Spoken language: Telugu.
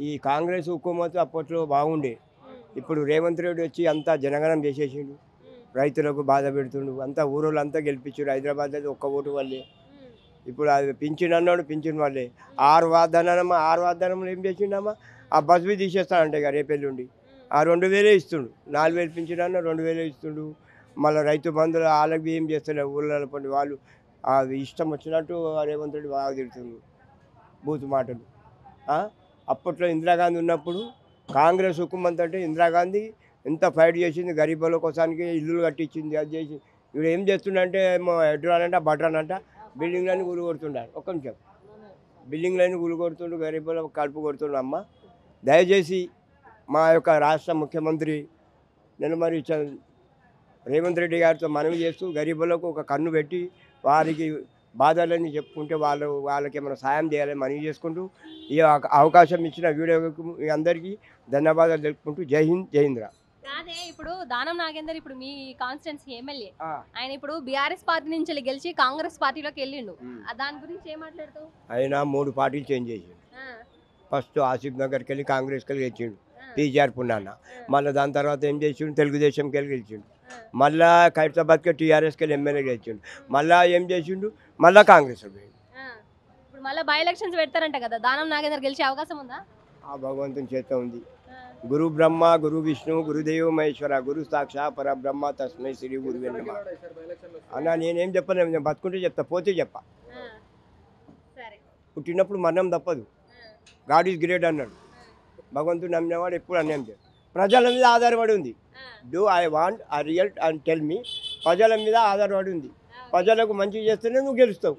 ఈ కాంగ్రెస్ హుకుమత్ అప్పట్లో బాగుండే. ఇప్పుడు రేవంత్ రెడ్డి వచ్చి అంతా జనగణం చేసేసిండు. రైతులకు బాధ పెడుతుండు. అంతా ఊరోళ్ళంతా గెలిపించారు. హైదరాబాద్ అయితే ఒక్క ఓటు వల్లే. ఇప్పుడు అది పింఛన్ అన్నాడు, పింఛన్ వల్లే. ఆరు వాగ్దానంలో ఏం చేసిండమ్మా? ఆ బస్సు తీసేస్తానంటే ఇక రేపెల్లుండి ఆ 2000 ఇస్తుండు. 4000 పింఛన్ అన్న 2000 ఇస్తుండు. మళ్ళీ రైతు బంధువులు వాళ్ళకి ఏం చేస్తలేవు. ఊళ్ళో పండి వాళ్ళు ఇష్టం వచ్చినట్టు రేవంత్ రెడ్డి బాగా తిడుతుండు, బూతు మాటలు. ఆ? అప్పట్లో ఇందిరాగాంధీ ఉన్నప్పుడు కాంగ్రెస్ హుకుమంత్ అంటే ఇందిరాగాంధీ ఎంత ఫైట్ చేసింది, గరీబుల కోసానికి ఇల్లులు కట్టించింది, అది చేసి ఇప్పుడు ఏం చేస్తుండంటే ఎడ్రానంట బట్రానంట బిల్డింగ్లన్నీ గురి కొడుతుండారు. ఒక్క నిమిషం, బిల్డింగ్లన్నీ గురి కొడుతుండు, గరీబుల కలుపు కొడుతుండు. అమ్మ దయచేసి మా యొక్క రాష్ట్ర ముఖ్యమంత్రి నెలమరి రేవంత్ రెడ్డి గారితో మనవి చేస్తూ గరీబులకు ఒక కన్ను పెట్టి వారికి బాధలన్నీ చెప్పుకుంటే వాళ్ళకి ఏమైనా సాయం చేయాలని మనవి చేసుకుంటూ ఈ అవకాశం ఇచ్చిన వీడియోకు మీ అందరికీ ధన్యవాదాలు తెలుపుకుంటూ జై హింద్, జై హింద్రా. కాదే ఇప్పుడు దానం నాగేందర్ ఇప్పుడు మీ కాన్స్టిట్యున్సీ ఎమ్మెల్యే ఆయన ఇప్పుడు బీఆర్ఎస్ పార్టీ నుంచి గెలిచి కాంగ్రెస్ పార్టీలోకి వెళ్ళిండు. దాని గురించి ఏం మాట్లాడుతావు? ఆయన 3 పార్టీలు చేంజ్ చేసిండు. ఫస్ట్ ఆసిఫ్ నగర్కి వెళ్ళి కాంగ్రెస్కి వెళ్ళి గెలిచిండు, పీజీఆర్ పున్నాన్న. మళ్ళీ దాని తర్వాత ఏం చేసిండు, తెలుగుదేశంకి వెళ్ళి గెలిచిండు. మళ్ళా ఖైరతాబాద్కి టీఆర్ఎస్కి వెళ్ళి ఎమ్మెల్యే గెలిచిండు. మళ్ళీ ఏం చేసిండు, మళ్ళీ కాంగ్రెస్ పోయిండు. ఇప్పుడు మళ్ళీ బై ఎలక్షన్స్ పెడతారంట కదా, దానం నాగేందర్ గెలిచే అవకాశం ఉందా? ఆ భగవంతుని చేత ఉంది. గురు బ్రహ్మ గురు విష్ణు గురుదేవ మహేశ్వర గురు సాక్షా పరబ్రహ్మ తస్మై శ్రీ గురు నమః. అన్న నేనేం చెప్పను, నేను బతుకుంటే చెప్తా, పోతే చెప్పా. పుట్టినప్పుడు మరణం తప్పదు. గాడ్ ఈజ్ గ్రేట్ అన్నాడు. భగవంతుడు నమ్మినవాడు ఎప్పుడు అన్యాయం చేయడు. ప్రజల మీద ఆధారపడి ఉంది. Do I want I real and tell me. ప్రజల మీద ఆధారపడి ఉంది. ప్రజలకు మంచి చేస్తేనే నువ్వు గెలుస్తావు.